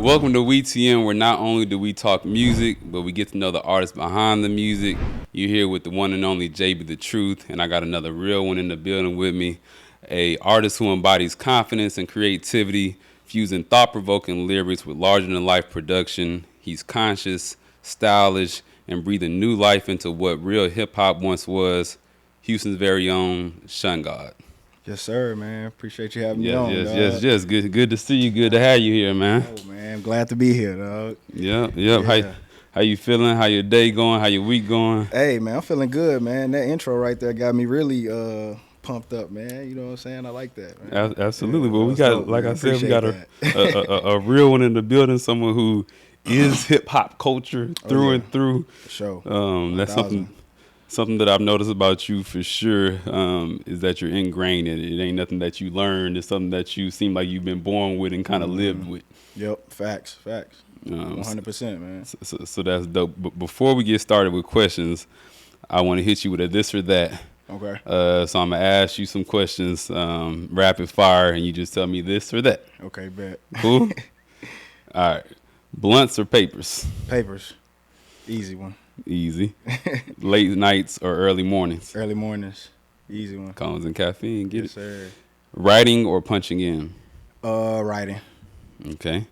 Welcome to WeTM, where not only do we talk music, but we get to know the artists behind the music. You're here with the one and only JB The Truth, and I got another real one in the building with me, a artist who embodies confidence and creativity, fusing thought-provoking lyrics with larger-than-life production. He's conscious, stylish, and breathing new life into what real hip-hop once was. Houston's very own Shun Gawd. Yes, sir, man. Appreciate you having me Yes, on, yes, dog. yes. Good to see you. Good to have you here, man. Oh, man. I'm glad to be here, dog. Yep. Yeah. How you feeling? How your day going? How your week going? Hey, man, I'm feeling good, man. That intro right there got me really pumped up, man. You know what I'm saying? I like that, man. Absolutely. Yeah, Well, we that's got, dope, like man. I said, we Appreciate got a real one in the building. Someone who is hip hop culture through and through. For sure. That's 1,000. something that I've noticed about you for sure. Is that you're ingrained in it. It ain't nothing that you learned. It's something that you seem like you've been born with and kind of lived with. Yep. Facts. 100%, man. So that's dope. But before we get started with questions, I want to hit you with a this or that. Okay. So I'm gonna ask you some questions, rapid fire, and you just tell me this or that. Okay, bet. Cool. All right. Blunts or papers? Papers. Easy one. Easy. Late nights or early mornings? Early mornings. Easy one. Cones and caffeine. Get Yes, it. sir. Writing or punching in? Writing. Okay.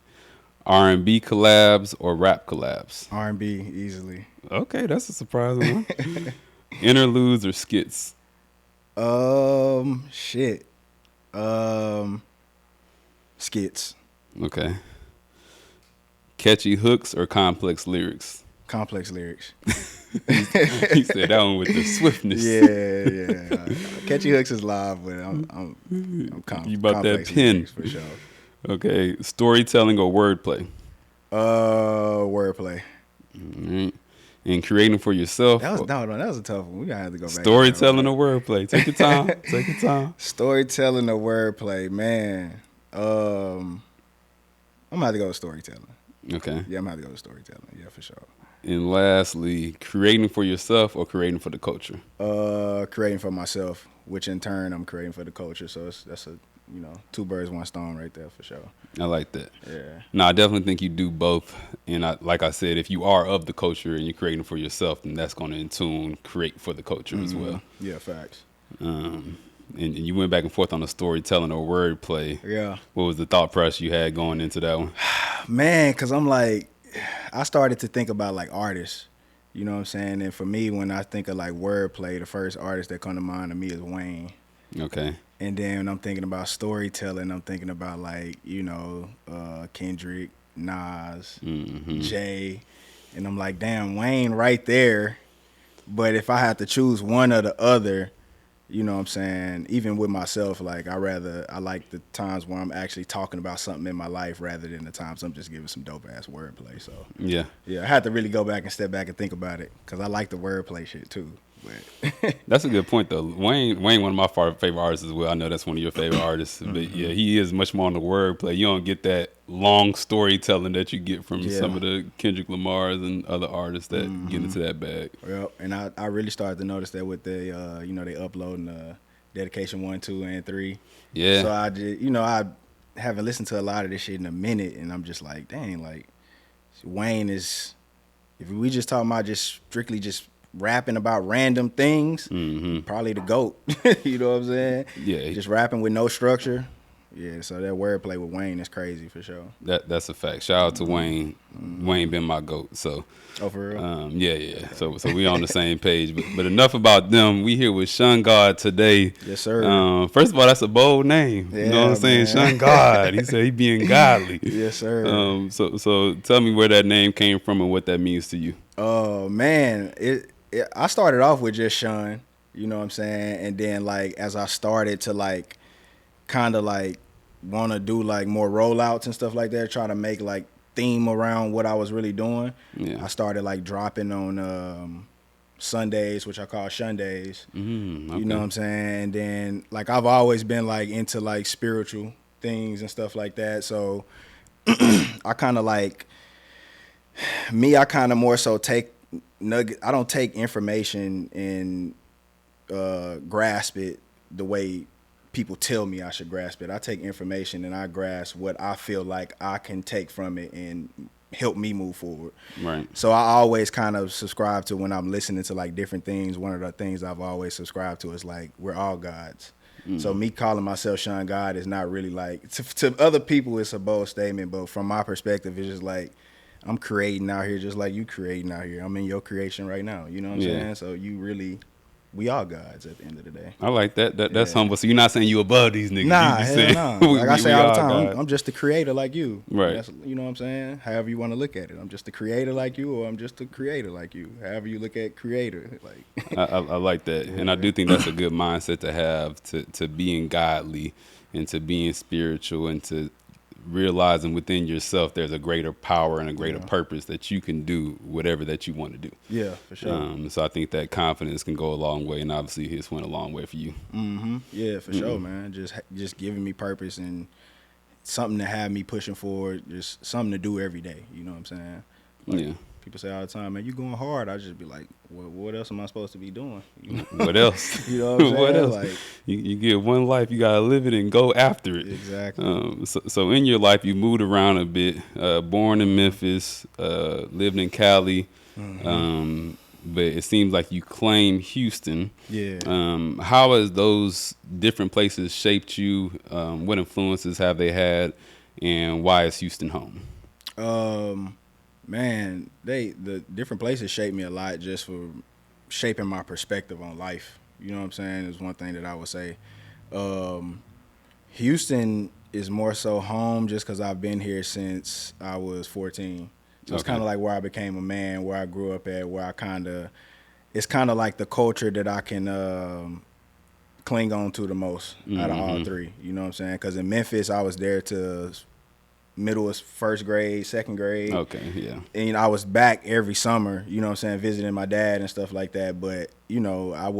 R&B collabs or rap collabs? R&B easily. Okay, that's a surprising one. Interludes or skits? Shit. Skits. Okay. Catchy hooks or complex lyrics? Complex lyrics. He said that one with the swiftness. Yeah. Catchy hooks is live, but I'm You about that complex pen. lyrics for sure. Okay. Storytelling or wordplay? Wordplay. All right. And creating for yourself? That was a tough one. We gotta have to go back. Storytelling or wordplay? Take your time. Take your time. Storytelling or wordplay, man. I'm gonna have to go with storytelling. Okay. Yeah, I'm gonna have to go with storytelling. Yeah, for sure. And lastly, creating for yourself or creating for the culture? Creating for myself, which in turn I'm creating for the culture. So that's a two birds, one stone right there for sure. I like that. Yeah. No, I definitely think you do both. And like I said, if you are of the culture and you're creating for yourself, then that's going to in tune create for the culture as well. Yeah, facts. And you went back and forth on the storytelling or wordplay. Yeah. What was the thought process you had going into that one? Man, because I'm like, I started to think about like artists, you know what I'm saying? And for me, when I think of like wordplay, the first artist that come to mind to me is Wayne. Okay. And then when I'm thinking about storytelling, I'm thinking about like, Kendrick, Nas, Jay. And I'm like, damn, Wayne right there. But if I had to choose one or the other, you know what I'm saying, even with myself, like I like the times where I'm actually talking about something in my life rather than the times I'm just giving some dope ass wordplay. So Yeah. I had to really go back and step back and think about it because I like the wordplay shit too. But That's a good point, though. Wayne, one of my favorite artists as well. I know that's one of your favorite artists, but yeah, he is much more on the wordplay. You don't get that long storytelling that you get from some of the Kendrick Lamars and other artists that get into that bag. Well, and I really started to notice that with the they uploading Dedication 1, 2, and 3. Yeah. So I just I haven't listened to a lot of this shit in a minute, and I'm just like, dang, like Wayne is. If we just talking about just strictly just rapping about random things, probably the GOAT. You know what I'm saying? Yeah. Just rapping with no structure. Yeah, so that wordplay with Wayne is crazy for sure. That's a fact. Shout out to Wayne. Wayne been my GOAT. So Oh, for real? yeah. So we on the same page. But enough about them. We here with Shun Gawd today. Yes, sir. First of all, that's a bold name. You know what I'm saying? Man. Shun Gawd. He said he being godly. Yes, sir. So tell me where that name came from and what that means to you. Oh, man. I started off with just Shun, you know what I'm saying? And then, like, as I started to, like, kind of, like, want to do, like, more rollouts and stuff like that, try to make, like, theme around what I was really doing. Yeah. I started, like, dropping on Sundays, which I call Shun Days. Okay. You know what I'm saying? And then, like, I've always been, like, into, like, spiritual things and stuff like that. So I kind of, like, I kind of more so take I don't take information and grasp it the way people tell me I should grasp it. I take information and I grasp what I feel like I can take from it and help me move forward. Right. So I always kind of subscribe to, when I'm listening to like different things, one of the things I've always subscribed to is like, we're all gods. So me calling myself Shun Gawd is not really like, to other people it's a bold statement, but from my perspective it's just like, I'm creating out here just like you creating out here. I'm in your creation right now. You know what I'm saying? So you really, we all gods at the end of the day. I like that. That's humble. So you're not saying you above these niggas. Nah, you just hell saying, nah. we, Like I say all the time, God. I'm just a creator like you. Right. That's, you know what I'm saying? However you want to look at it. I'm just a creator like you, or I'm just a creator like you. However you look at creator. Like I like that. And I do think that's a good mindset to have, to being godly and to being spiritual and to realizing within yourself there's a greater power and a greater purpose that you can do whatever that you want to do. Yeah, for sure. So I think that confidence can go a long way, and obviously it's went a long way for you. Yeah, for sure, man. Just giving me purpose and something to have me pushing forward, just something to do every day. You know what I'm saying? Like, people say all the time, man, you going hard. I just be like, well, what else am I supposed to be doing? You know? What else? You know what I'm saying? What else? Like, you get one life, you gotta live it and go after it. Exactly. So in your life, you moved around a bit. Born in Memphis, lived in Cali, but it seems like you claim Houston. Yeah. How has those different places shaped you? What influences have they had, and why is Houston home? Man, the different places shaped me a lot just for shaping my perspective on life. You know what I'm saying? Is one thing that I would say. Houston is more so home just because I've been here since I was 14. So it's kind of like where I became a man, where I grew up at, where it's kind of like the culture that I can cling on to the most out of all three. You know what I'm saying? Because in Memphis, I was there to middle of first grade, second grade. Okay, yeah. And I was back every summer, you know what I'm saying, visiting my dad and stuff like that. But, you know, I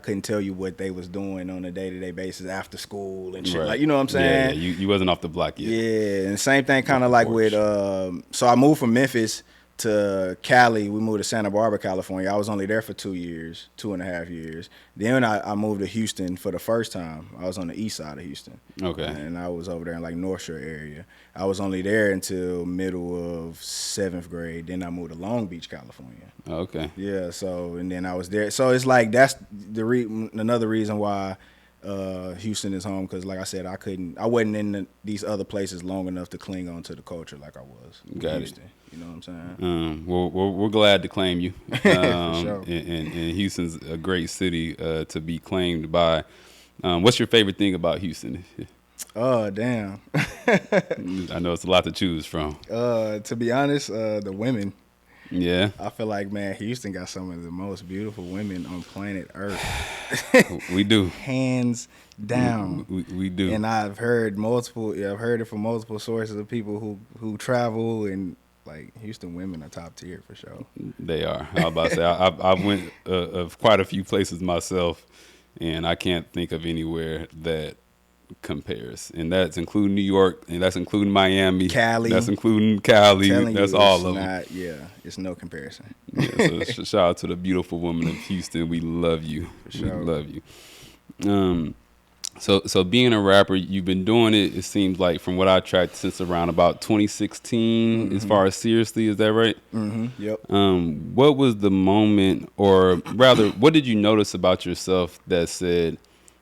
couldn't tell you what they was doing on a day-to-day basis after school and shit. Right. Like, you know what I'm saying? Yeah, you wasn't off the block yet. Yeah, and same thing kind of like with, so I moved from Memphis to Cali. We moved to Santa Barbara, California. I was only there for 2.5 years. Then I moved to Houston for the first time. I was on the east side of Houston. Okay. And I was over there in like North Shore area. I was only there until middle of 7th grade. Then I moved to Long Beach, California. Okay. Yeah, so, and then I was there. So it's like that's another reason why Houston is home, because like I said, I wasn't in these other places long enough to cling on to the culture like I was in Houston. You know what I'm saying? Well, we're glad to claim you. Sure. And Houston's a great city to be claimed by. What's your favorite thing about Houston? Oh, damn. I know it's a lot to choose from. To be honest, the women. Yeah. I feel like, man, Houston got some of the most beautiful women on planet Earth. We do. Hands down. We do. And I've heard it from multiple sources of people who travel, and like Houston women are top tier for sure. They are. I was about to say, I went of quite a few places myself, and I can't think of anywhere that compares. And that's including New York, and that's including Miami. Cali. That's including Cali. That's all of them. Yeah, it's no comparison. Yeah, so shout out to the beautiful woman of Houston. We love you. For sure. We love you. So being a rapper, you've been doing it, it seems like, from what I tracked, since around about 2016, as far as seriously, is that right? Yep. What was the moment, or rather, what did you notice about yourself that said,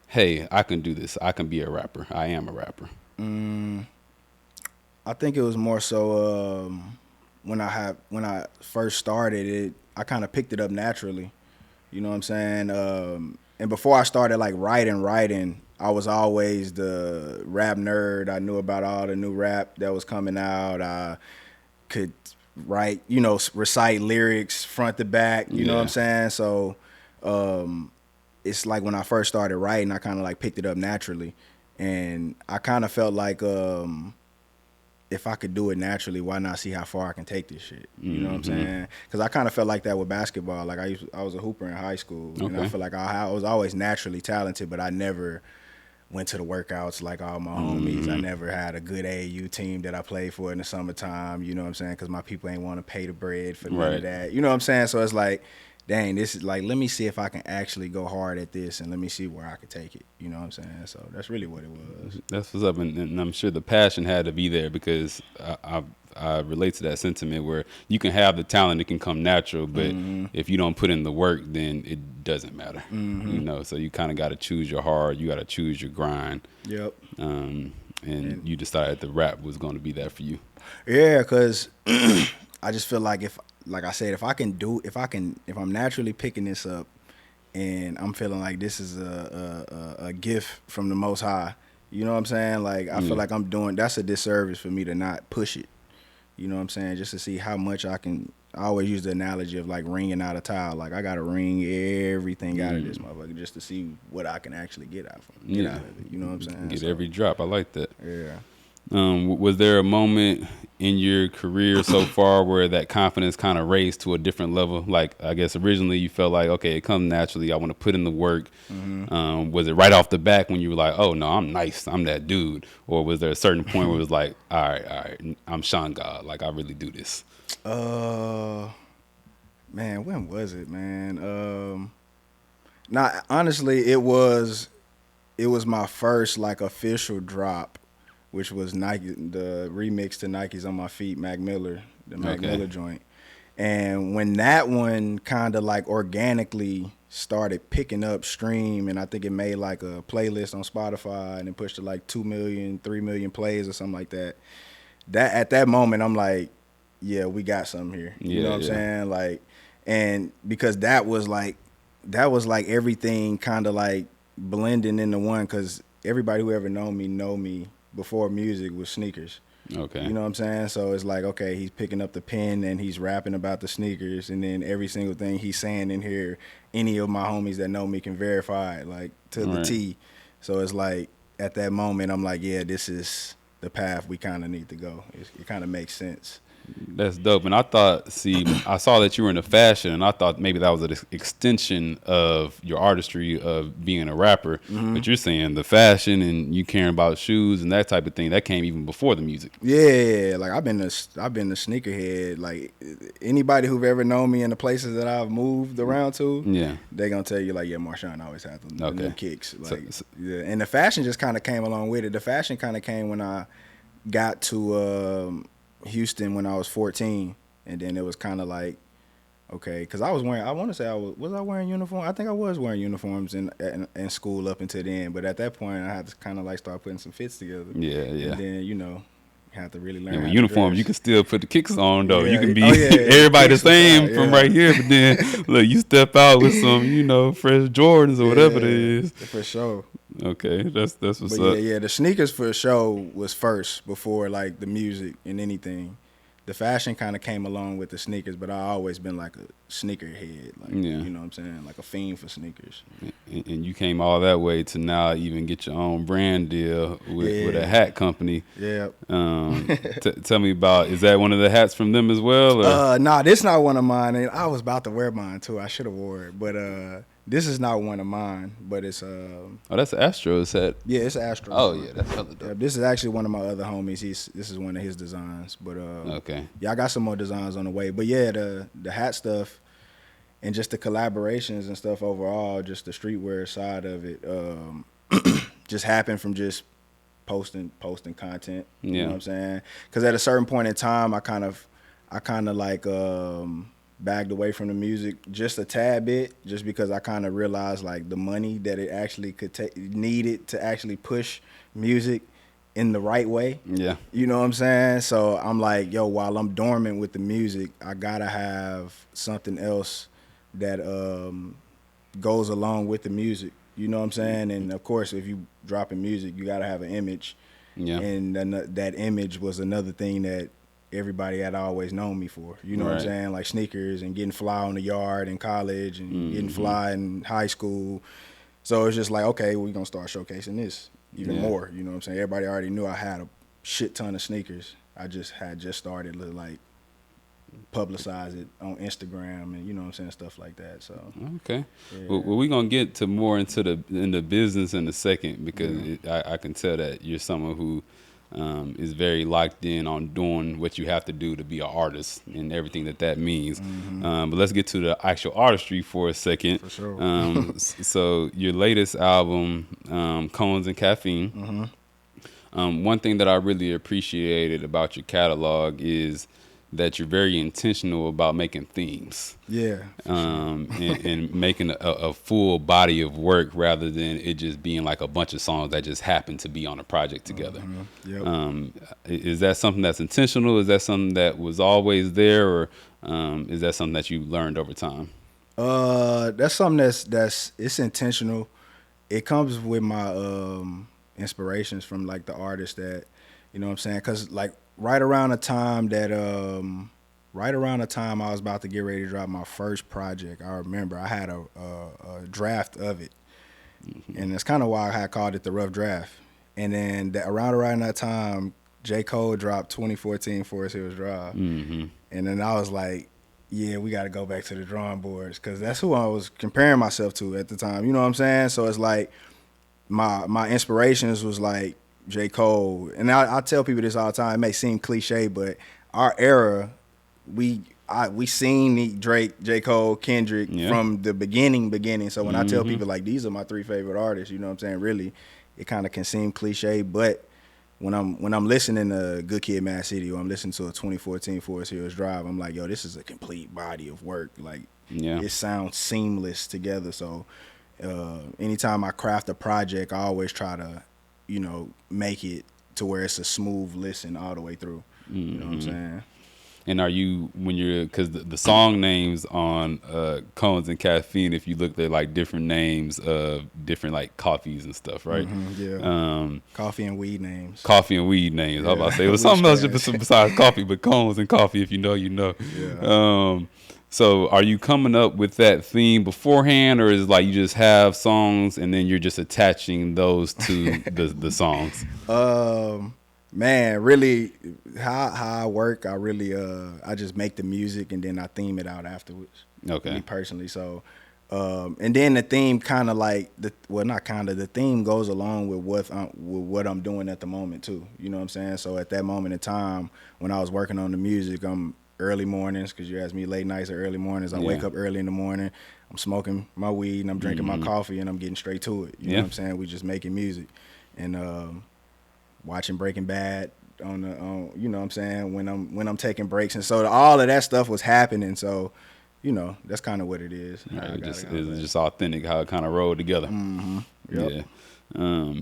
hey, I can do this, I can be a rapper, I am a rapper? I think it was more so when I first started it, I kind of picked it up naturally. You know what I'm saying? And before I started like writing, I was always the rap nerd. I knew about all the new rap that was coming out. I could write, recite lyrics front to back. You know what I'm saying? So it's like when I first started writing, I kind of like picked it up naturally. And I kind of felt like if I could do it naturally, why not see how far I can take this shit? You know what I'm saying? Because I kind of felt like that with basketball. Like I was a hooper in high school, and I feel like I was always naturally talented, but I never went to the workouts like all my homies. I never had a good AAU team that I played for in the summertime. You know what I'm saying? Because my people ain't want to pay the bread for none of that. You know what I'm saying? So it's like dang, this is like, let me see if I can actually go hard at this, and let me see where I could take it. You know what I'm saying? So that's really what it was. That's what's up, and I'm sure the passion had to be there because I relate to that sentiment where you can have the talent, it can come natural, but if you don't put in the work, then it doesn't matter. You know, so you kind of got to choose your hard, you got to choose your grind. Yep. And you decided the rap was going to be that for you. Yeah, cause I just feel like if, like I said, if I'm naturally picking this up, and I'm feeling like this is a gift from the Most High. You know what I'm saying? Like I feel like that's a disservice for me to not push it. You know what I'm saying? Just to see how much I can. I always use the analogy of like wringing out a tile. Like I gotta wring everything out of this motherfucker just to see what I can actually get out of it. You know what I'm saying? Get every drop. I like that. Yeah. Was there a moment in your career so far where that confidence kind of raised to a different level? Like, I guess originally you felt like, okay, it comes naturally. I want to put in the work. Was it right off the back when you were like, oh, no, I'm nice. I'm that dude? Or was there a certain point where it was like, all right, I'm Shun Gawd. Like, I really do this? Man, when was it, man? Nah, honestly, it was my first like official drop, which was Nike, the remix to Nike's On My Feet, Mac Miller, the Mac Miller joint. And when that one kind of like organically started picking up stream, and I think it made like a playlist on Spotify and it pushed to like 2 million, 3 million plays or something like that. That at that moment, I'm like, yeah, we got something here. You know what I'm saying? Like, and because that was like everything kind of like blending into one, because everybody who ever know me before music was sneakers. Okay. You know what I'm saying? So it's like, okay, he's picking up the pen and he's rapping about the sneakers, and then every single thing he's saying in here, any of my homies that know me can verify it, like to the T. So it's like at that moment, I'm like, yeah, this is the path we kind of need to go. It kind of makes sense. That's dope. And I thought, I saw that you were into fashion, and I thought maybe that was an extension of your artistry of being a rapper. But you're saying the fashion and you caring about shoes and that type of thing, that came even before the music. Yeah, like I've been the sneakerhead. Like anybody who've ever known me in the places that I've moved around to, they gonna tell you like, yeah, Marshawn always had the new kicks. Like, yeah, and the fashion just kind of came along with it. The fashion kind of came when I got to Houston when I was 14, and then it was kind of like, okay, because I was wearing, I want to say was I wearing uniform? I think I was wearing uniforms in school up until then, but at that point I had to kind of like start putting some fits together. Yeah. And then, you know, have to really learn. Yeah, with how uniforms, to you can still put the kicks on though. Yeah. You can be everybody the same from right here, but then look, you step out with some, fresh Jordans or whatever it is. For sure. Okay, that's what's up. But Yeah, the sneakers for sure was first before like the music and anything. The fashion kind of came along with the sneakers, but I always been like a sneakerhead, like you know what I'm saying, like a fiend for sneakers. And you came all that way to now even get your own brand deal with a hat company. Yeah. Tell me about, is that one of the hats from them as well? Or? Nah, this not one of mine. And I was about to wear mine too. I should have wore it, but this is not one of mine. But it's oh, that's Astro's hat. Yeah, it's Astro. Oh yeah, that's hella dope. Yeah, this is actually one of my other homies. This is one of his designs. But okay. Yeah, I got some more designs on the way. But yeah, the hat stuff and just the collaborations and stuff overall, just the streetwear side of it, just happened from just posting content. You know what I'm saying? Because at a certain point in time, I kind of like backed away from the music just a tad bit, just because I kind of realized like the money that it actually needed to actually push music in the right way. Yeah. You know what I'm saying? So I'm like, yo, while I'm dormant with the music, I gotta have something else that goes along with the music. You know what I'm saying? And of course, if you dropping music, you gotta have an image. Yeah. And that image was another thing that everybody had always known me for. You know what I'm saying? Like sneakers and getting fly on the yard in college and getting fly in high school. So it's just like, okay, we're going to start showcasing this even more. You know what I'm saying? Everybody already knew I had a shit ton of sneakers. I just started to like publicize it on Instagram and, you know what I'm saying, stuff like that. So okay. Yeah. Well, we're going to get to more into the business in a second, because I can tell that you're someone who is very locked in on doing what you have to do to be an artist and everything that means. But let's get to the actual artistry for a second. For sure. So your latest album, Cones and Caffeine. One thing that I really appreciated about your catalog is that you're very intentional about making themes. Yeah. And making a full body of work rather than it just being like a bunch of songs that just happen to be on a project together. Yep. Is that something that's intentional? Is that something that was always there, or is that something that you learned over time? That's something that's it's intentional. It comes with my inspirations from like the artists that, you know what I'm saying? Cause like right around the time I was about to get ready to drop my first project, I remember I had a draft of it, and that's kind of why I had called it the rough draft. And then around that time, J. Cole dropped 2014 Forest Hills Drive, and then I was like, yeah, we got to go back to the drawing boards because that's who I was comparing myself to at the time. You know what I'm saying? So it's like my inspirations was like J. Cole, and I tell people this all the time. It may seem cliche, but our era, we seen Drake, J. Cole, Kendrick from the beginning. So when I tell people like these are my three favorite artists, you know what I'm saying? Really, it kind of can seem cliche, but when I'm listening to Good Kid, Mad City, or I'm listening to a 2014 Forest Hills Drive, I'm like, yo, this is a complete body of work. Like, it sounds seamless together. So anytime I craft a project, I always try to, you know, make it to where it's a smooth listen all the way through. You know what I'm saying? And are you, when you're, because the song names on Cones and Caffeine, if you look, they're like different names of different like coffees and stuff, right? Coffee and weed names. Coffee and weed names. I was about to say it was something else besides coffee, but Cones and Coffee, if you know, you know. So are you coming up with that theme beforehand, or is it like you just have songs and then you're just attaching those to the songs? Man, really, how I work, I really I just make the music and then I theme it out afterwards. Okay. Me personally, so and then the theme kind of like the theme goes along with what I'm doing at the moment too. You know what I'm saying? So at that moment in time when I was working on the music, I'm early mornings, because you asked me late nights or early mornings. I wake up early in the morning. I'm smoking my weed and I'm drinking my coffee and I'm getting straight to it. You know what I'm saying? We just making music and watching Breaking Bad on you know what I'm saying, when I'm taking breaks, and so all of that stuff was happening. So, you know, that's kind of what it is. Right, it's just authentic how it kind of rolled together. Yep. Yeah.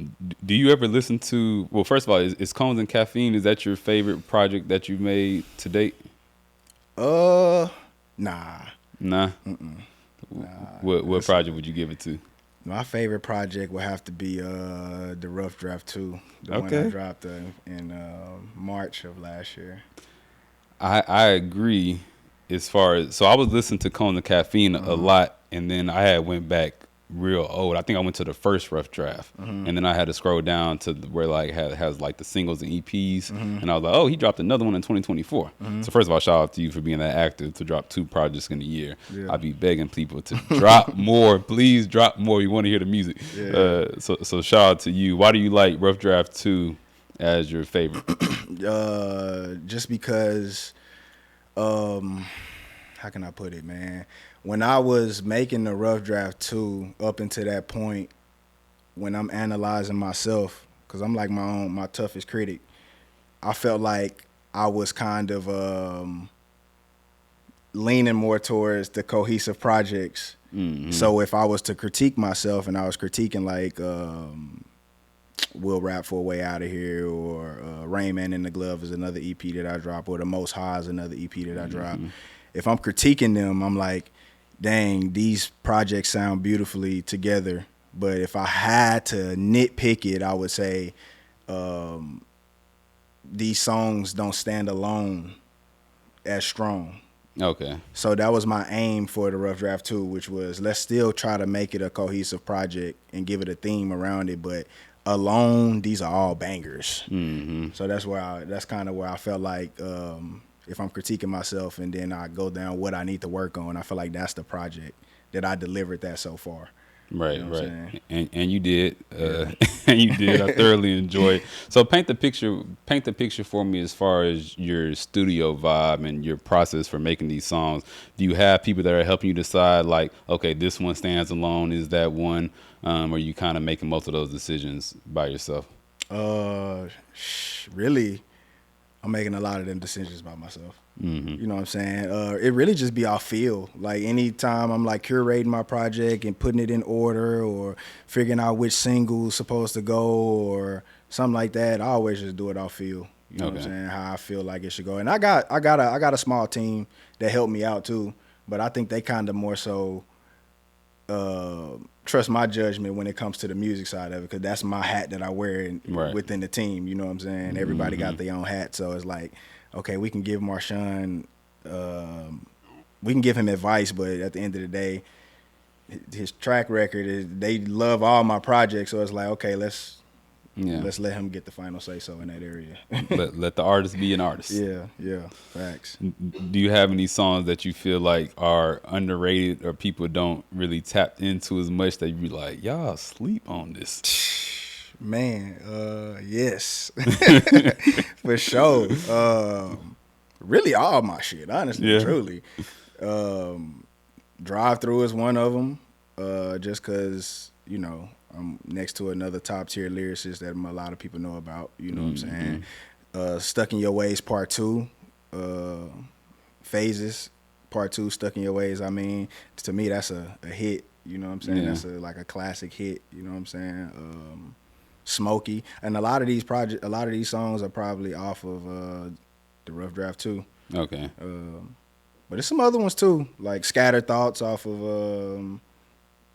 Do you ever listen to? Well, first of all, is Cones and Caffeine, is that your favorite project that you've made to date? Nah. Nah. What project would you give it to? My favorite project would have to be the Rough Draft 2, the one I dropped in March of last year. I agree. As far as, so I was listening to Cones and Caffeine a lot, and then I had went back real old. I think I went to the first Rough Draft, and then I had to scroll down to where like has like the singles and EPs, and I was like, oh, he dropped another one in 2024. So first of all, shout out to you for being that active to drop 2 projects in a year. I be begging people to drop more, please drop more. You want to hear the music. So shout out to you. Why do you like Rough Draft 2 as your favorite? Just because, how can I put it, man? When I was making the Rough Draft 2 up until that point, when I'm analyzing myself, because I'm like my toughest critic, I felt like I was kind of leaning more towards the cohesive projects. So if I was to critique myself, and I was critiquing like We'll Rap for a Way Out of Here, or Rain Man in the Glove is another EP that I dropped, or The Most High is another EP that I dropped. If I'm critiquing them, I'm like, dang, these projects sound beautifully together. But if I had to nitpick it, I would say these songs don't stand alone as strong. Okay. So that was my aim for the Rough Draft 2, which was, let's still try to make it a cohesive project and give it a theme around it, but alone, these are all bangers. So that's kind of where I felt like if I'm critiquing myself and then I go down what I need to work on, I feel like that's the project that I delivered that so far. Right, You know what I'm right, saying? and you did, and you did. I thoroughly enjoyed. So paint the picture. Paint the picture for me as far as your studio vibe and your process for making these songs. Do you have people that are helping you decide, like, okay, this one stands alone? Is that one? Or you kind of making most of those decisions by yourself? Really, I'm making a lot of them decisions by myself. Mm-hmm. You know what I'm saying? It really just be off feel. Like anytime I'm like curating my project and putting it in order or figuring out which single's supposed to go or something like that, I always just do it off feel. You know what I'm Okay. saying? How I feel like it should go. And I got a small team that helped me out too, but I think they kind of more so trust my judgment when it comes to the music side of it, because that's my hat that I wear Right. within the team. You know what I'm saying? Everybody got their own hat, so it's like, okay, we can give Marshawn, we can give him advice, but at the end of the day, his track record is they love all my projects, so it's like, okay, let's Yeah. let him get the final say so in that area. Let the artist be an artist. Yeah, facts. Do you have any songs that you feel like are underrated or people don't really tap into as much that you be like, y'all sleep on this? Man, yes, for sure. Really, all my shit, honestly, Yeah. truly. Drive Through is one of them, just because, I'm next to another top tier lyricist that a lot of people know about. You know what I'm saying? Stuck in Your Ways Part 2, Phases Part 2, Stuck in Your Ways. I mean, to me, that's a hit. You know what I'm saying? Yeah. That's like a classic hit. You know what I'm saying? Smokey, and a lot of these songs are probably off of the Rough Draft too. Okay. But there's some other ones too, like Scattered Thoughts off of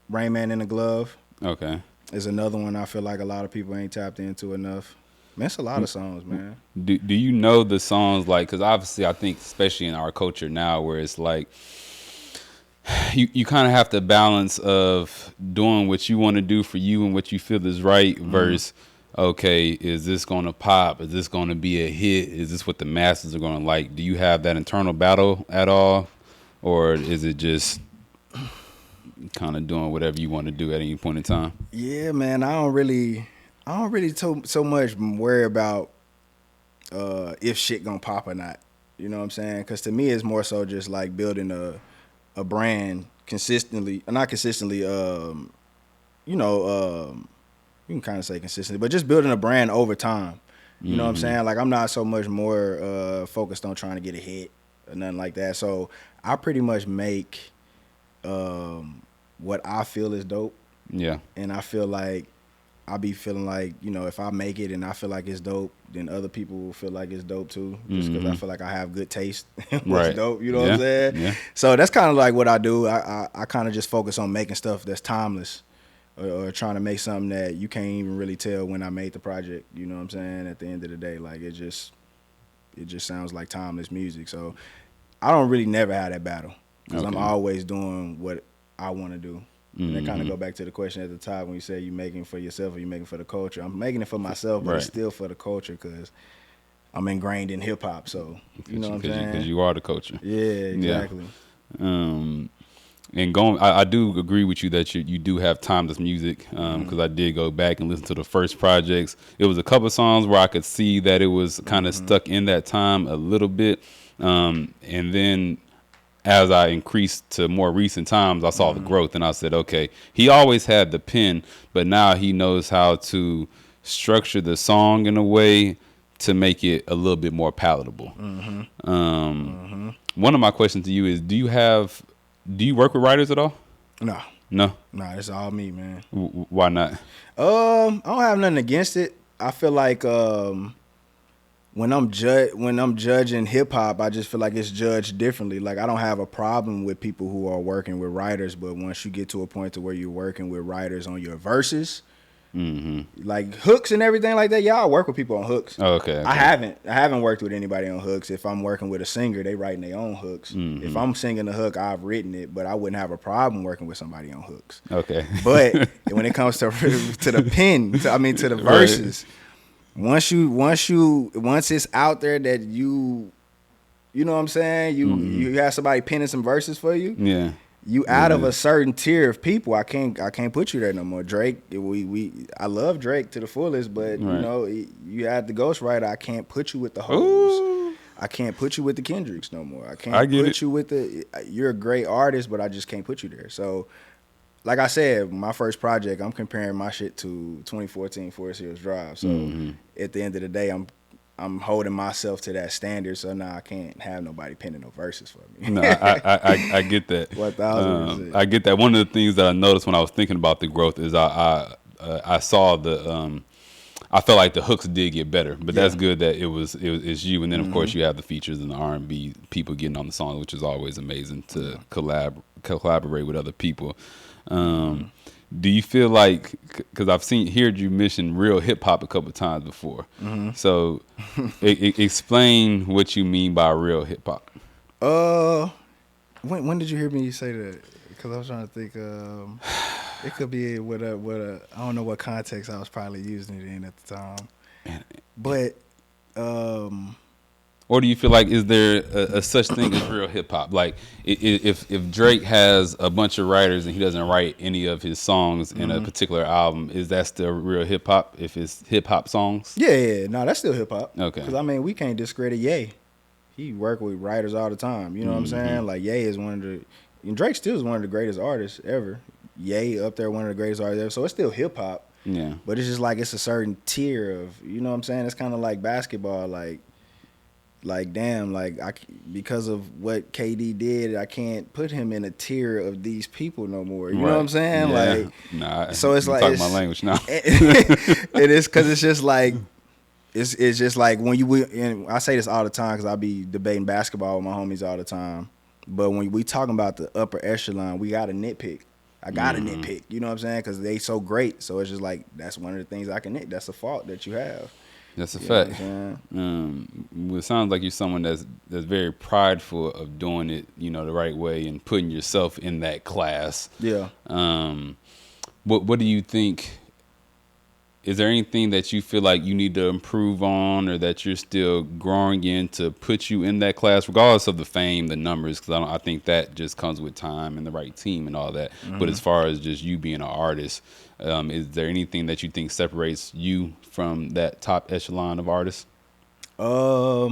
Rain Man in the Glove Okay. is another one I feel like a lot of people ain't tapped into enough. Man, it's a lot of songs, man. Do you know the songs, like, because obviously I think especially in our culture now where it's like you kind of have to balance of doing what you want to do for you and what you feel is right versus, okay, is this going to pop? Is this going to be a hit? Is this what the masses are going to like? Do you have that internal battle at all? Or is it just kind of doing whatever you want to do at any point in time? Yeah, man, I don't really so much worry about if shit gonna pop or not. You know what I'm saying? Because to me, it's more so just like building a brand consistently, not consistently. You can kind of say consistently, but just building a brand over time. You know what I'm saying? Like I'm not so much more focused on trying to get a hit or nothing like that. So I pretty much make what I feel is dope, Yeah. and I feel like I be feeling like, if I make it and I feel like it's dope, then other people will feel like it's dope too, just because I feel like I have good taste in what's Right. dope. You know what I'm saying? Yeah. So that's kind of like what I do. I kind of just focus on making stuff that's timeless, or trying to make something that you can't even really tell when I made the project. You know what I'm saying? At the end of the day, like it just sounds like timeless music. So I don't really never have that battle, because I'm Okay. always doing what I want to do. And that kind of go back to the question at the top when you say you making for yourself or you making for the culture. I'm making it for myself, but it's Right. still for the culture because I'm ingrained in hip hop. So you know what I'm saying? Because you are the culture. Yeah, exactly. And I do agree with you that you do have timeless music, because I did go back and listen to the first projects. It was a couple of songs where I could see that it was kind of stuck in that time a little bit, and then as I increased to more recent times, I saw the growth, and I said, okay, he always had the pen, but now he knows how to structure the song in a way to make it a little bit more palatable. One of my questions to you is, do you work with writers at all? No, No? it's all me, man. Why not? I don't have nothing against it. I feel like when I'm judging hip hop, I just feel like it's judged differently. Like I don't have a problem with people who are working with writers, but once you get to a point to where you're working with writers on your verses, like hooks and everything like that, y'all work with people on hooks. Oh, okay. I haven't worked with anybody on hooks. If I'm working with a singer, they writing their own hooks. If I'm singing a hook, I've written it, but I wouldn't have a problem working with somebody on hooks. Okay. But when it comes to the pen, to the verses, once it's out there that you know what I'm saying, you have somebody penning some verses for you, Yeah. you out of a certain tier of people. I can't put you there no more. Drake, I love Drake to the fullest, but you know, you had the ghostwriter. I can't put you with the hoes. I can't put you with the Kendricks no more. I can't put you with the. You're a great artist, but I just can't put you there. So, like I said, my first project, I'm comparing my shit to 2014 Forest Hills Drive. So at the end of the day, I'm holding myself to that standard. So now I can't have nobody penning no verses for me. No, I get that. 1000%. I get that. One of the things that I noticed when I was thinking about the growth is I saw the I felt like the hooks did get better, but that's good that it's you, and then of course you have the features and the R&B people getting on the song, which is always amazing to collaborate with other people. Do you feel like, because I've heard you mention real hip hop a couple of times before, so explain what you mean by real hip hop. When did you hear me say that? Because I was trying to think. It could be with a I don't know what context I was probably using it in at the time, but or do you feel like, is there a such thing as real hip hop? Like if Drake has a bunch of writers and he doesn't write any of his songs in a particular album, is that still real hip hop if it's hip hop songs? Yeah, no, that's still hip hop. Okay. Because I mean, we can't discredit Ye. He work with writers all the time. You know what I'm saying? Like Ye is one of the, and Drake still is one of the greatest artists ever. Ye up there, one of the greatest artists ever. So it's still hip hop. Yeah. But it's just like it's a certain tier of, you know what I'm saying? It's kind of like basketball. Like damn, like because of what KD did, I can't put him in a tier of these people no more. You know what I'm saying? Yeah. Like, nah, so it's like talking my language now. It is, because it's just like it's just like when and I say this all the time because I be debating basketball with my homies all the time. But when we talking about the upper echelon, we got to nitpick. I got to nitpick. You know what I'm saying? Because they so great. So it's just like that's one of the things I can nit. That's a fault that you have. That's a fact. It sounds like you're someone that's very prideful of doing it, you know, the right way and putting yourself in that class. Yeah. What do you think? Is there anything that you feel like you need to improve on, or that you're still growing in to put you in that class, regardless of the fame, the numbers? Because I think that just comes with time and the right team and all that. But as far as just you being an artist, is there anything that you think separates you from that top echelon of artists? Nah,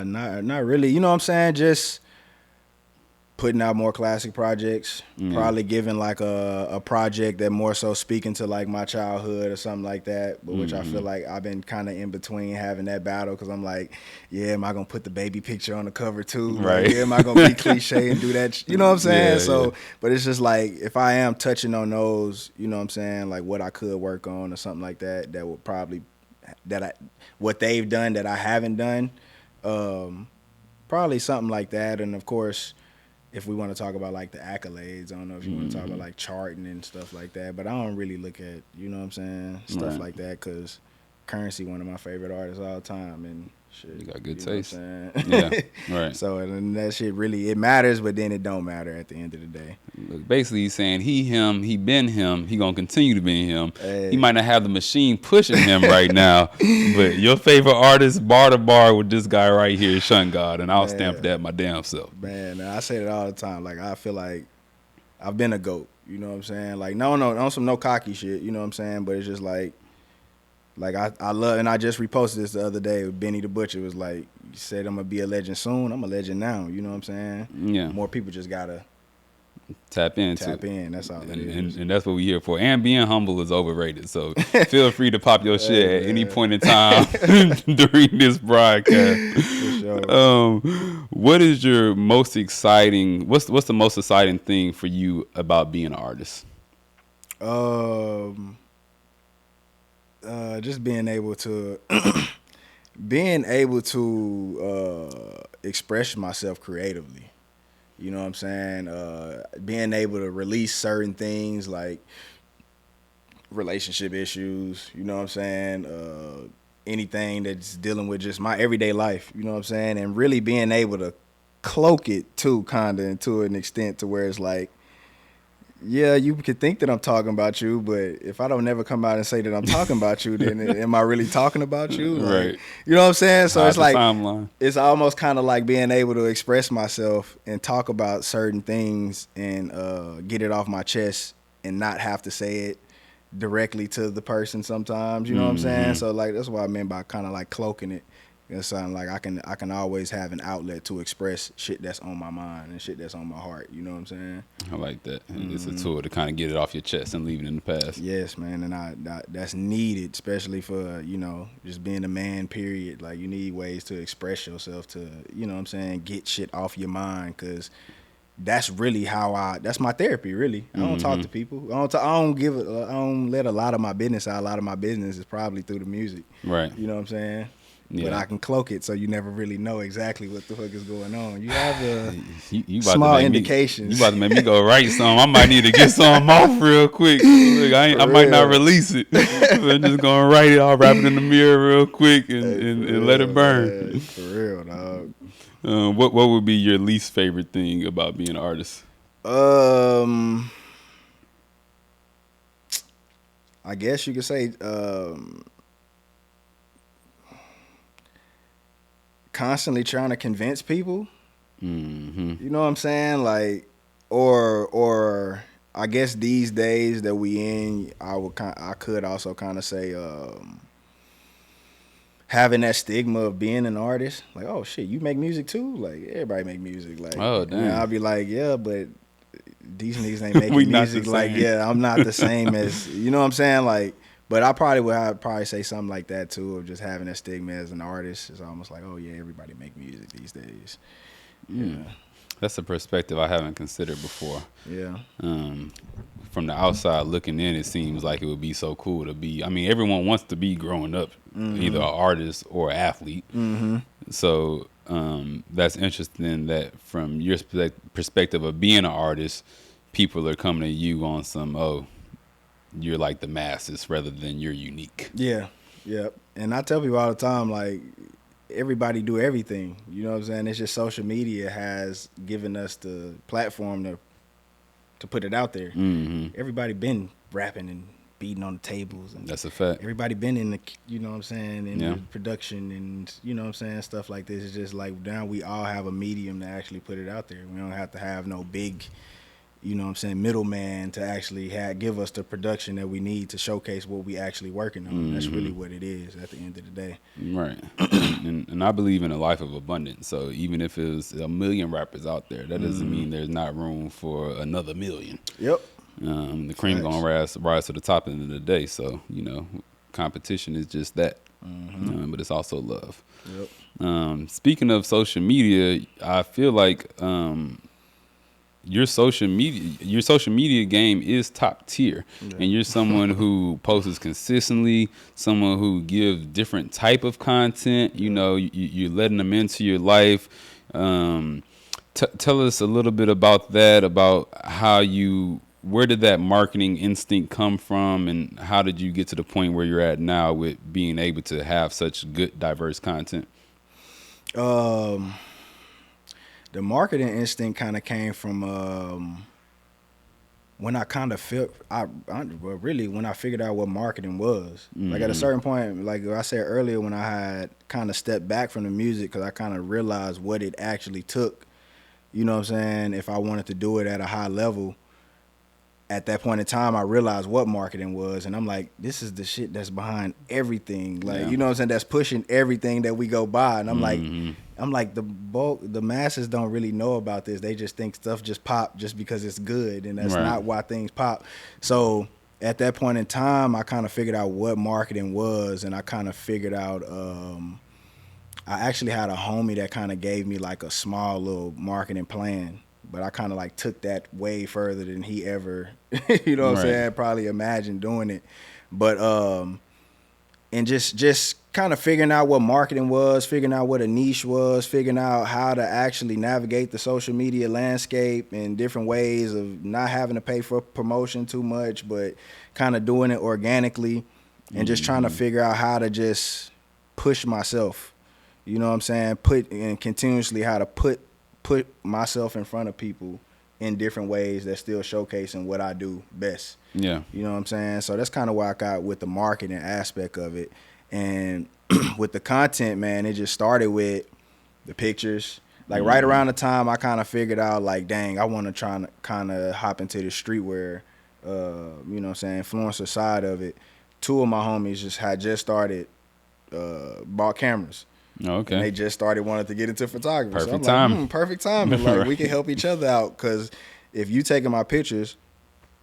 not really. You know what I'm saying? Just putting out more classic projects, probably giving like a project that more so speaking to like my childhood or something like that, but which I feel like I've been kind of in between having that battle, because I'm like, yeah, am I gonna put the baby picture on the cover too? Right. Like, yeah, am I gonna be cliche and do that? You know what I'm saying? Yeah, so, yeah. but it's just like, if I am touching on those, you know what I'm saying, like what I could work on or something like that, that would probably, what they've done that I haven't done, probably something like that. And of course, if we want to talk about like the accolades, I don't know if you want to talk about like charting and stuff like that, but I don't really look at, you know what I'm saying, stuff like that, because Currency, one of my favorite artists all the time, and shit. You got good you taste. Know what I'm Yeah, saying? right. So, and that shit really, it matters, but then it don't matter at the end of the day. Look, basically, he's saying he been him, he gonna continue to be him. Hey. He might not have the machine pushing him right now, but your favorite artist, bar to bar with this guy right here, is Shun Gawd, and I'll stamp that my damn self. Man, I say it all the time. Like, I feel like I've been a GOAT. You know what I'm saying? Like, no, some no cocky shit. You know what I'm saying? But it's just like I love, and I just reposted this the other day. Benny the Butcher was like, you said I'm gonna be a legend soon. I'm a legend now. You know what I'm saying? Yeah. More people just gotta tap in. That's all it is. And that's what we here for. And being humble is overrated. So feel free to pop your shit at any point in time during this broadcast. For sure. What is your most exciting? What's the most exciting thing for you about being an artist? Just being able to express myself creatively. You know what I'm saying? Being able to release certain things like relationship issues, you know what I'm saying? Anything that's dealing with just my everyday life, you know what I'm saying? And really being able to cloak it too, kind of, to an extent to where it's like, yeah, you could think that I'm talking about you, but if I don't never come out and say that I'm talking about you, then am I really talking about you? Like, Right. you know what I'm saying? So Hide it's the like, timeline. it's almost kind of like being able to express myself and talk about certain things and get it off my chest and not have to say it directly to the person sometimes. You know what I'm saying? So like that's what I meant by kind of like cloaking it. It's something like I can always have an outlet to express shit that's on my mind and shit that's on my heart. You know what I'm saying? I like that. It's a tool to kind of get it off your chest and leave it in the past. Yes, man, and that's needed, especially for just being a man. Period. Like you need ways to express yourself to what I'm saying, get shit off your mind, cause that's really that's my therapy. Really, I don't talk to people. I don't let a lot of my business out. A lot of my business is probably through the music. Right. You know what I'm saying? Yeah. But I can cloak it so you never really know exactly what the fuck is going on. You have You about small to make indications. You about to make me go write something. I might need to get something off real quick. Look, I might not release it. I'm just gonna write it. I'll wrap it in the mirror real quick and let it burn. Man, for real, dog. What would be your least favorite thing about being an artist? I guess you could say constantly trying to convince people. You know what I'm saying? Like, or I guess these days that we in, I could also kind of say having that stigma of being an artist. Like, oh shit, you make music too? Like everybody make music. Like, oh damn. And I'll be like, yeah, but these niggas ain't making We not music. the Like, same. yeah, I'm not the same as you know what I'm saying. Like, but I'd probably say something like that too, of just having that stigma as an artist. It's almost like, oh yeah, everybody make music these days. Yeah. That's a perspective I haven't considered before. Yeah. From the outside looking in, it seems like it would be so cool to be. I mean, everyone wants to be growing up, either an artist or an athlete. So that's interesting that from your perspective of being an artist, people are coming to you on some, oh, you're like the masses rather than you're unique. Yeah. Yep. And I tell people all the time, like, everybody do everything. You know what I'm saying? It's just social media has given us the platform to put it out there. Everybody been rapping and beating on the tables. And that's a fact. Everybody been in the, you know what I'm saying, in the production and, you know what I'm saying, stuff like this. It's just like now we all have a medium to actually put it out there. We don't have to have no big, you know what I'm saying, middleman to actually give us the production that we need to showcase what we actually working on. That's really what it is at the end of the day. Right. and I believe in a life of abundance. So even if there's a million rappers out there, that doesn't mean there's not room for another million. Yep. The cream gonna rise to the top at the end of the day. So, competition is just that. But it's also love. Yep. Speaking of social media, I feel like your social media game is top tier, and you're someone who posts consistently, someone who gives different type of content. You're letting them into your life. Tell us a little bit about that, about where did that marketing instinct come from, and how did you get to the point where you're at now with being able to have such good, diverse content? The marketing instinct kind of came from when I kind of felt when I figured out what marketing was. Like at a certain point, like I said earlier, when I had kind of stepped back from the music because I kind of realized what it actually took. You know what I'm saying? If I wanted to do it at a high level, at that point in time, I realized what marketing was, and I'm like, this is the shit that's behind everything. Like, you know what I'm saying? That's pushing everything that we go by, and I'm like, the masses don't really know about this. They just think stuff just pop just because it's good, and that's not why things pop. So at that point in time, I kind of figured out what marketing was, and I kind of figured out. I actually had a homie that kind of gave me like a small little marketing plan. But I kind of like took that way further than he ever, you know what I'm saying, probably imagined doing it. But and just kind of figuring out what marketing was, figuring out what a niche was, figuring out how to actually navigate the social media landscape in different ways of not having to pay for promotion too much, but kind of doing it organically and just trying to figure out how to just push myself, you know what I'm saying, continuously how to put myself in front of people in different ways that's still showcasing what I do best. Yeah. You know what I'm saying? So that's kind of where I got with the marketing aspect of it. And with the content, man, it just started with the pictures. Like right around the time I kind of figured out, like, dang, I want to try to kind of hop into the streetwear, you know what I'm saying, influencer side of it. Two of my homies had just started, bought cameras. Okay. And they just started wanting to get into photography. Perfect so I'm timing. like, perfect timing. Like, Right. we can help each other out, because if you taking my pictures,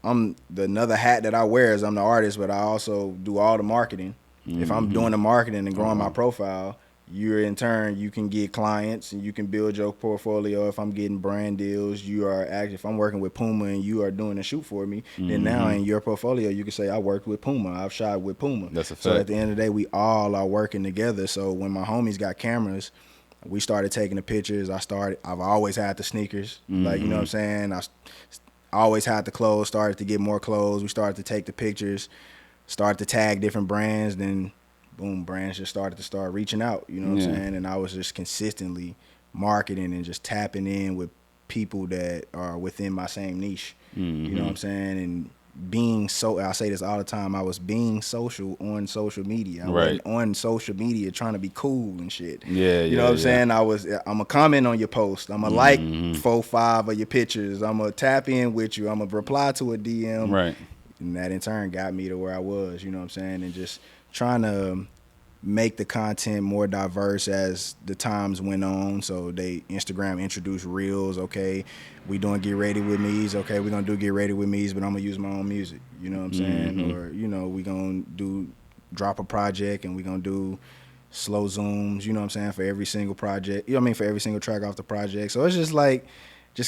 another hat that I wear is I'm the artist, but I also do all the marketing. If I'm doing the marketing and growing my profile, you're in turn, you can get clients and you can build your portfolio. If I'm getting brand deals, you are active. If I'm working with Puma and you are doing a shoot for me, then now in your portfolio, you can say, I worked with Puma. I've shot with Puma. That's a fact. So at the end of the day, we all are working together. So when my homies got cameras, we started taking the pictures. I've always had the sneakers. Like, you know what I'm saying? I always had the clothes, started to get more clothes. We started to take the pictures, started to tag different brands, then boom, brands just started to reaching out, you know what I'm saying? And I was just consistently marketing and just tapping in with people that are within my same niche, you know what I'm saying? And I say this all the time, I was being social on social media. I wasn't on social media trying to be cool and shit. You know what I'm saying? I'm going to comment on your post. I'm going to like 4, 5 of your pictures. I'm going to tap in with you. I'm going to reply to a DM. Right. And that in turn got me to where I was, you know what I'm saying? And just trying to make the content more diverse as the times went on. So Instagram introduced reels. Okay, we doing Get Ready With Me's. Okay, we're gonna do Get Ready With Me's, but I'm gonna use my own music. You know what I'm saying? Or, you know, we gonna drop a project and we gonna do slow zooms, you know what I'm saying, for every single project. You know what I mean? For every single track off the project. So it's just like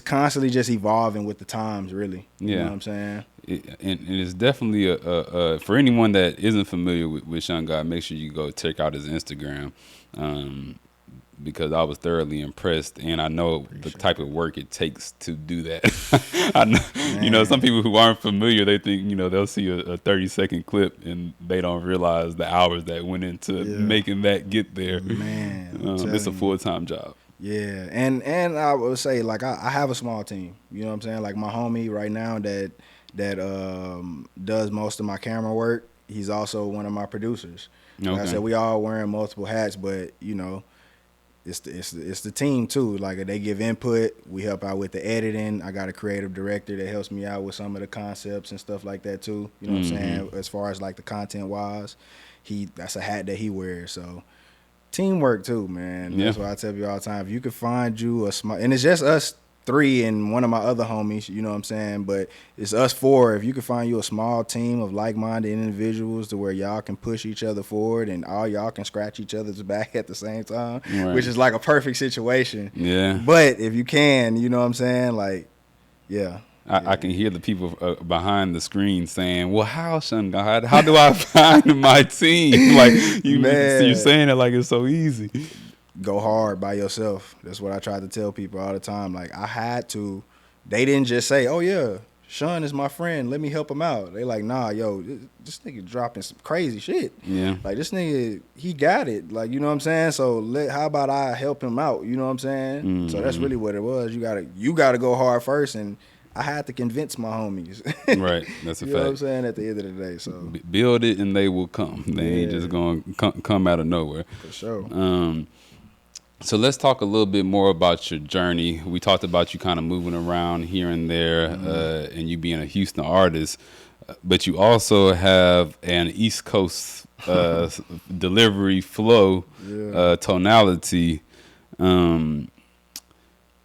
constantly just evolving with the times, really. You know what I'm saying? And it's definitely a for anyone that isn't familiar with Shun Gawd, make sure you go check out his Instagram, because I was thoroughly impressed, and I know the type of work it takes to do that. I know, you know, some people who aren't familiar, they think, you know, they'll see a 30-second clip and they don't realize the hours that went into making that get there. Man, it's a full-time job. Yeah, and I would say, like, I have a small team. You know what I'm saying? Like, my homie right now that does most of my camera work, he's also one of my producers. Like I said, we all wearing multiple hats, but, you know, it's the team too. Like, they give input, we help out with the editing. I got a creative director that helps me out with some of the concepts and stuff like that too. You know what I'm saying? As far as like the content wise, that's a hat that he wears. So teamwork too, man. That's why I tell you all the time. If you could find you a small, and it's just us 3 and one of my other homies, you know what I'm saying? But it's us 4. If you could find you a small team of like-minded individuals to where y'all can push each other forward and all y'all can scratch each other's back at the same time, which is like a perfect situation. Yeah. But if you can, you know what I'm saying? Like, I can hear the people behind the screen saying, well, how, Shun Gawd? How do I find my team? Like, you're saying it like it's so easy. Go hard by yourself. That's what I try to tell people all the time. Like, I had to. They didn't just say, oh, yeah, Shun is my friend, let me help him out. They like, nah, yo, this nigga dropping some crazy shit. Yeah. Like, this nigga, he got it. Like, you know what I'm saying? So how about I help him out? You know what I'm saying? So that's really what it was. You gotta go hard first, and I had to convince my homies. Right, that's a fact. You know what I'm saying? At the end of the day, so build it and they will come. They ain't just gonna come out of nowhere. For sure. So let's talk a little bit more about your journey. We talked about you kind of moving around here and there, and you being a Houston artist, but you also have an East Coast delivery flow, tonality.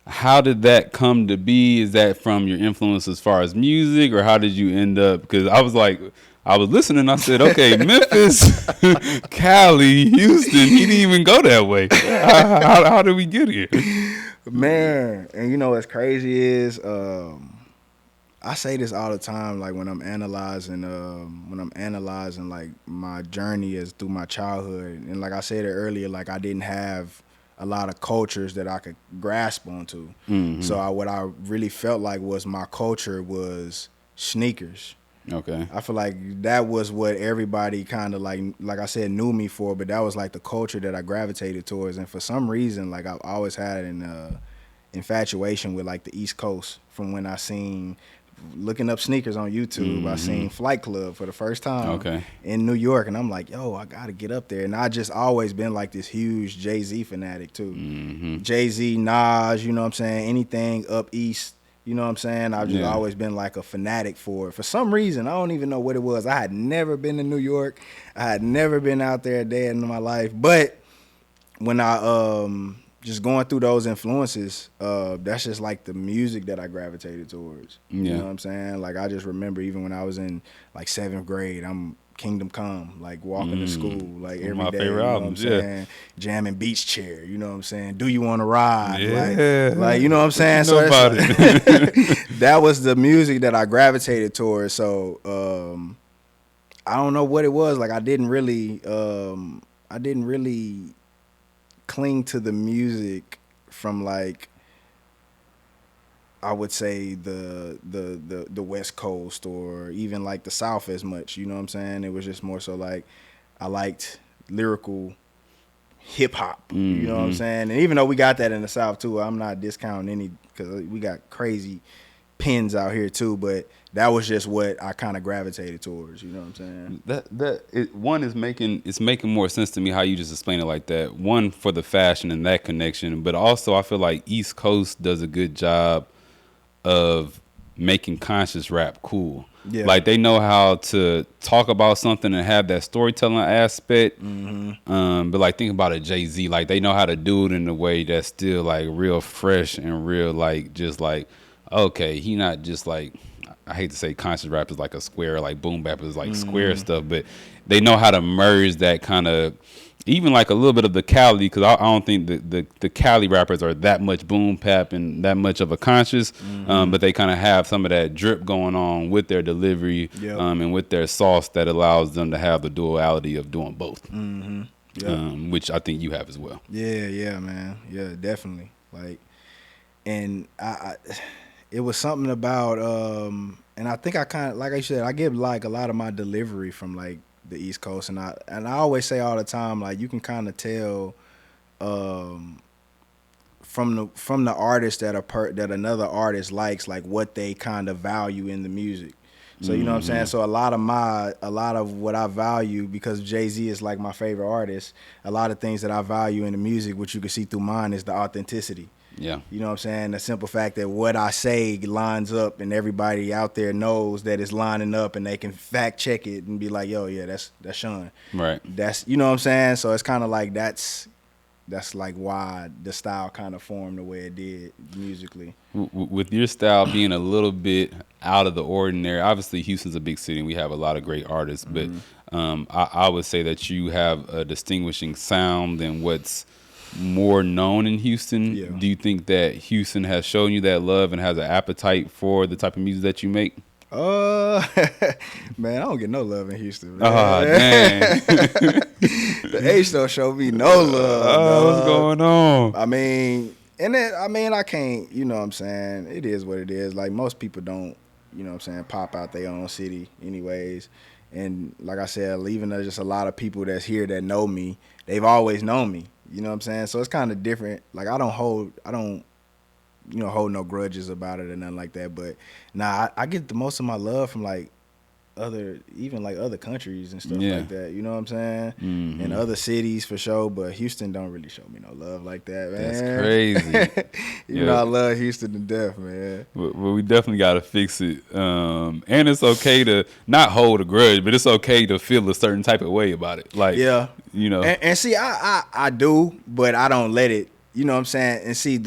How did that come to be? Is that from your influence as far as music, or how did you end up? Because I was listening. I said, okay, Memphis, Cali, Houston. He didn't even go that way. How did we get here? Man, and you know what's crazy is, I say this all the time. Like, when I'm analyzing like my journey as through my childhood, and like I said it earlier, like I didn't have a lot of cultures that I could grasp onto. So what I really felt like was my culture was sneakers. Okay. I feel like that was what everybody kind of like I said, knew me for, but that was like the culture that I gravitated towards. And for some reason, like I've always had an infatuation with like the East Coast from when I seen looking up sneakers on YouTube. I seen Flight Club for the first time in New York, and I'm like, yo, I gotta get up there. And I just always been like this huge Jay-Z fanatic too. Jay-Z, Nas, you know what I'm saying? Anything up east, you know what I'm saying? I've just always been like a fanatic for it. For some reason, I don't even know what it was. I had never been to New York. I had never been out there a day in my life. But when I just going through those influences, that's just like the music that I gravitated towards. You know what I'm saying? Like I just remember even when I was in like 7th grade, I'm Kingdom Come, like walking to school like every my day. favorite You know albums, what I'm saying? Jamming Beach Chair, you know what I'm saying? Do You Want to Ride? Like you know what I'm saying? So about it. That was the music that I gravitated towards. So I don't know what it was. Like I didn't really cling to the music from like I would say the West Coast or even like the South as much, you know what I'm saying? It was just more so like I liked lyrical hip hop, you know what I'm saying? And even though we got that in the South too, I'm not discounting any because we got crazy pins out here too, but that was just what I kind of gravitated towards, you know what I'm saying? One is making more sense to me how you just explain it like that. One for the fashion and that connection, but also I feel like East Coast does a good job of making conscious rap cool. Yeah. Like they know how to talk about something and have that storytelling aspect. But like think about a Jay-Z, like they know how to do it in a way that's still like real fresh and real like just like okay, he not just like I hate to say conscious rap is like a square, like boom bap is like square stuff, but they know how to merge that kind of, even like a little bit of the Cali, because I don't think the Cali rappers are that much boom bap and that much of a conscious, but they kind of have some of that drip going on with their delivery and with their sauce that allows them to have the duality of doing both, which I think you have as well. Yeah, man. Yeah, definitely. Like, and I it was something about and I think I kind of like I said I get like a lot of my delivery from like the East Coast, and I always say all the time like you can kind of tell from the artist that another artist likes, like what they kind of value in the music. So you know what I'm saying? So a lot of what I value, because Jay-Z is like my favorite artist, a lot of things that I value in the music, which you can see through mine, is the authenticity. Yeah. You know what I'm saying? The simple fact that what I say lines up and everybody out there knows that it's lining up and they can fact check it and be like, yo, yeah, that's Shun. Right. That's, you know what I'm saying? So it's kind of like that's like why the style kind of formed the way it did musically. With your style being a little bit out of the ordinary, obviously Houston's a big city and we have a lot of great artists, but I would say that you have a distinguishing sound than what's more known in Houston. Yeah. Do you think that Houston has shown you that love and has an appetite for the type of music that you make? Man, I don't get no love in Houston, man. Oh, dang. The H don't show me no love. What's going on? I mean, I can't, you know what I'm saying? It is what it is. Like, most people don't, you know what I'm saying, pop out their own city anyways. And like I said, even though just a lot of people that's here that know me, they've always known me. You know what I'm saying? So it's kind of different. Like, I don't hold no grudges about it or nothing like that. But nah, I get the most of my love from like other countries and stuff like that. You know what I'm saying? And other cities for sure. But Houston don't really show me no love like that, man. That's crazy. You know, I love Houston to death, man. Well, we definitely got to fix it. And it's okay to not hold a grudge, but it's okay to feel a certain type of way about it. Like, you know. And see, I do, but I don't let it, you know what I'm saying? And see,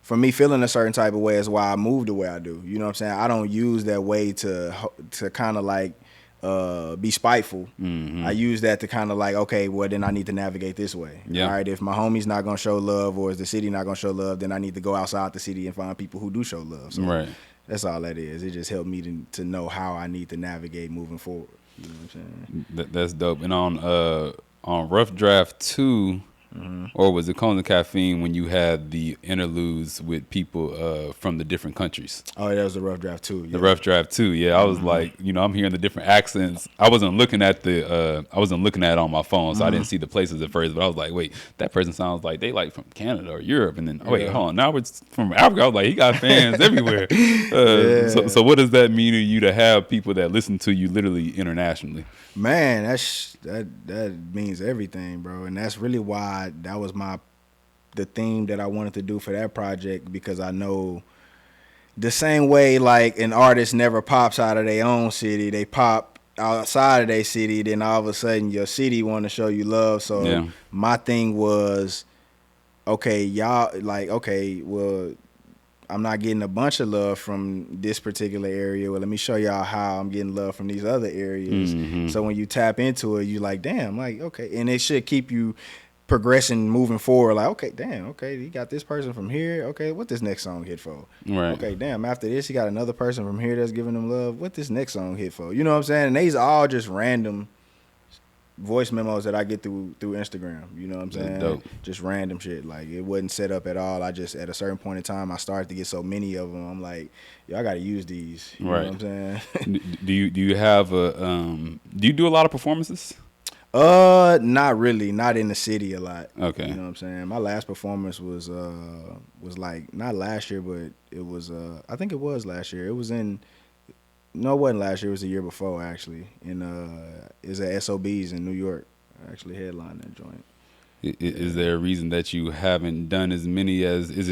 for me, feeling a certain type of way is why I move the way I do. You know what I'm saying? I don't use that way to kind of like be spiteful. I use that to kind of like, okay, well, then I need to navigate this way. Yeah. All right, if my homie's not going to show love or is the city not going to show love, then I need to go outside the city and find people who do show love. So that's all that is. It just helped me to know how I need to navigate moving forward. You know what I'm saying? That's dope. And on Rough Draft 2, Or was it Cones and Caffeine when you had the interludes with people from the different countries? Oh, that was the Rough Draft too. The Yeah. rough draft too. Yeah, I was like, I'm hearing the different accents. I wasn't looking at it on my phone, so I didn't see the places at first. But I was like, wait, that person sounds like they like from Canada or Europe, and then wait, Yeah. hold on, now it's from Africa. I was like, he got fans everywhere. Yeah. So what does that mean to you to have people that listen to you literally internationally? Man, that means everything, bro. And that's really why that was the theme that I wanted to do for that project, because I know the same way like an artist never pops out of their own city, they pop outside of their city, then all of a sudden your city want to show you love. So Yeah. my thing was, okay, y'all like, okay, well, I'm not getting a bunch of love from this particular area. Well, let me show y'all how I'm getting love from these other areas. So when you tap into it, you like, damn, like, okay. And it should keep you progressing, moving forward. Like, okay, damn, okay, you got this person from here. Okay, what this next song hit for? Right. Okay, damn, after this, you got another person from here that's giving them love. What this next song hit for? You know what I'm saying? And these are all just random voice memos that I get through Instagram. You know what I'm saying? That's dope. Just random shit. Like, it wasn't set up at all. I just, at a certain point in time, I started to get so many of them. I'm like, yo, I got to use these. You know what I'm saying? Do you have do you do a lot of performances? Not really. Not in the city a lot. Okay. You know what I'm saying? My last performance was like, not last year, but it was I think it was last year. It was in, no, it wasn't last year. It was the year before, actually. And it was at SOB's in New York. I actually headlined that joint. Is there a reason that you haven't done as many as is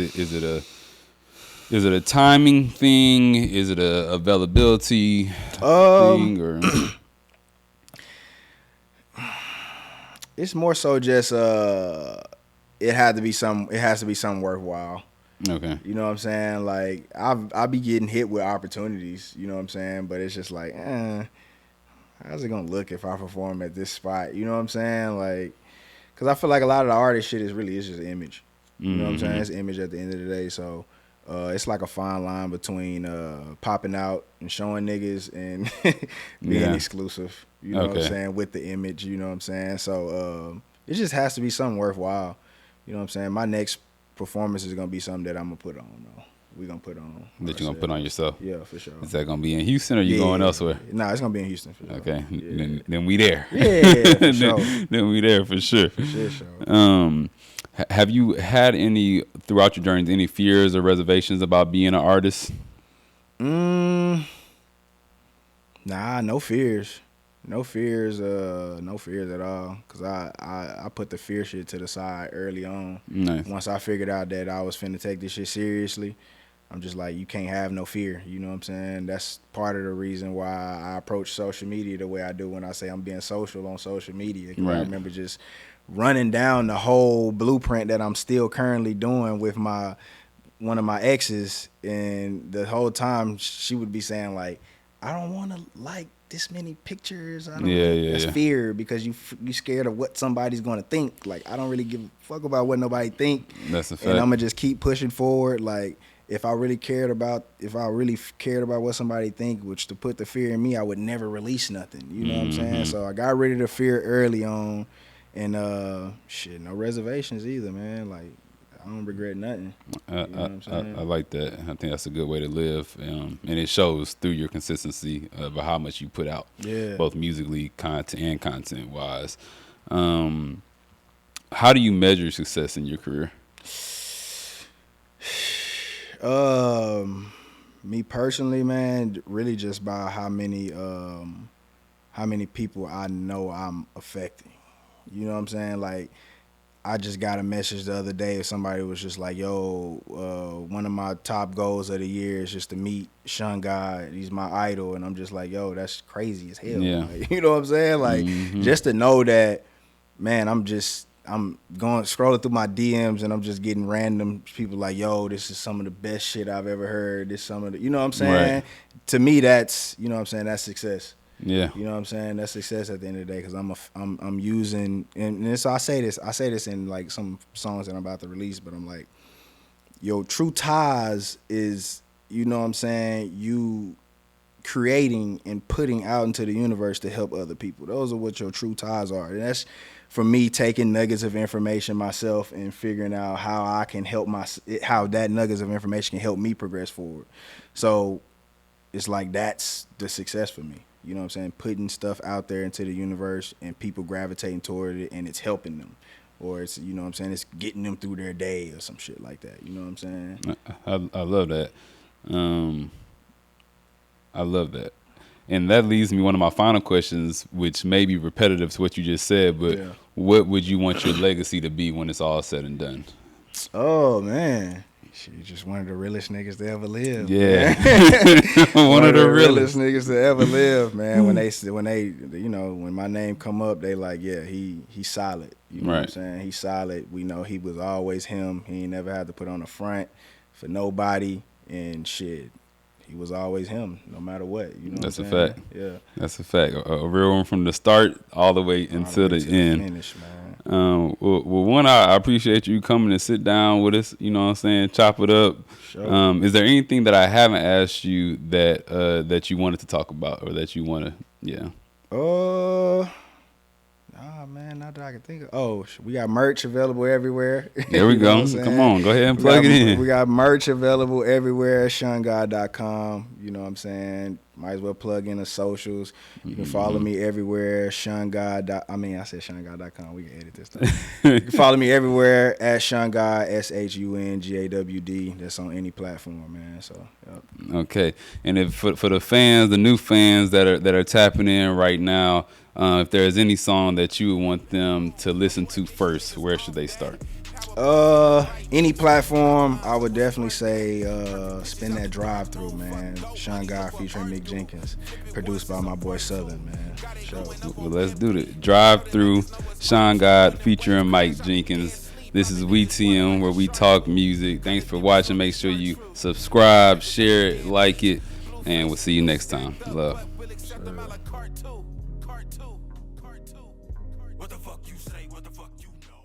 it a timing thing? Is it a availability thing, or It's more so just it has to be something worthwhile. okay? You know what I'm saying? Like, I be getting hit with opportunities, you know what I'm saying? But it's just like, how's it gonna look if I perform at this spot? You know what I'm saying? Like, cause I feel like a lot of the artist shit is just image. You know what I'm saying? It's image at the end of the day. So it's like a fine line between popping out and showing niggas and being exclusive. You know what I'm saying? With the image, you know what I'm saying? So it just has to be something worthwhile. You know what I'm saying? My next performance is gonna be something that I'm gonna put on though. We gonna put on. That you gonna put on yourself? Yeah, for sure. Is that gonna be in Houston or you going elsewhere? Nah, it's gonna be in Houston for sure. Okay, Yeah. then we there. Yeah, for sure. Then we there for sure. For sure. Have you had any throughout your journey any fears or reservations about being an artist? Nah, no fears. No fears at all. Cause I put the fear shit to the side early on. Nice. Once I figured out that I was finna take this shit seriously, I'm just like, you can't have no fear. You know what I'm saying? That's part of the reason why I approach social media the way I do when I say I'm being social on social media. Cause I remember just running down the whole blueprint that I'm still currently doing with one of my exes, and the whole time she would be saying like, I don't want to like this many pictures. I don't That's fear, because you scared of what somebody's going to think. Like, I don't really give a fuck about what nobody think. That's a fact. And I'm gonna just keep pushing forward. Like, if I really cared about what somebody think, which to put the fear in me, I would never release nothing. You know what I'm saying? So I got rid of the fear early on, and no reservations either, man. Like, I don't regret nothing. You know what I'm saying? I like that. I think that's a good way to live, and it shows through your consistency of how much you put out, both musically, content wise. How do you measure success in your career? Me personally, man, really just by how many people I know I'm affecting. You know what I'm saying? Like, I just got a message the other day. Somebody was just like, yo, one of my top goals of the year is just to meet Shun Gawd. He's my idol. And I'm just like, yo, that's crazy as hell. Yeah. Like, you know what I'm saying? Like, just to know that, man, I'm going scrolling through my DMs and I'm just getting random people like, yo, this is some of the best shit I've ever heard. This some of the, you know what I'm saying? Right. To me, that's, you know what I'm saying, that's success. Yeah. You know what I'm saying? That's success at the end of the day, because I'm using, and so I say this in like some songs that I'm about to release, but I'm like, yo, true ties is, you know what I'm saying, you creating and putting out into the universe to help other people. Those are what your true ties are. And that's, from me taking nuggets of information myself and figuring out how I can help how that nuggets of information can help me progress forward. So it's like that's the success for me. You know what I'm saying? Putting stuff out there into the universe and people gravitating toward it and it's helping them. Or it's, you know what I'm saying, it's getting them through their day or some shit like that. You know what I'm saying? I love that. I love that. And that leads me one of my final questions, which may be repetitive to what you just said, but what would you want your legacy to be when it's all said and done? Oh, man. She's just one of the realest niggas to ever live. Yeah. one of the realest niggas to ever live, man. When they, you know, when my name come up, they like, yeah, he's solid. You know what I'm saying? He's solid. We know he was always him. He ain't never had to put on a front for nobody and shit. He was always him, no matter what. You know That's what a I'm saying? fact. Yeah. That's a fact. A real one from the start all the way until the end. Finish, man. Well, one, I appreciate you coming to sit down with us. You know what I'm saying? Chop it up. Sure. Is there anything that I haven't asked you that you wanted to talk about or that you want to? Yeah. Oh man, not that I can think of. Oh, we got merch available everywhere. There we go. Come on, go ahead and plug it in. We got merch available everywhere. ShunGawd.com. You know what I'm saying? Might as well plug in the socials. You can follow me everywhere. ShunGawd. I said ShunGawd.com. We can edit this stuff. You can follow me everywhere at ShunGawd. ShunGawd. That's on any platform, man. So. Yep. Okay, and if for the fans, the new fans that are tapping in right now. If there's any song that you would want them to listen to first, where should they start? Any platform, I would definitely say Spin That Drive Through, man. Shun Gawd featuring Mick Jenkins, produced by my boy Southern, man. Sure. Well, let's do it. Drive Through, Shun Gawd featuring Mike Jenkins. This is WeTM, where we talk music. Thanks for watching. Make sure you subscribe, share it, like it, and we'll see you next time. Love. What the fuck you say? What the fuck you know?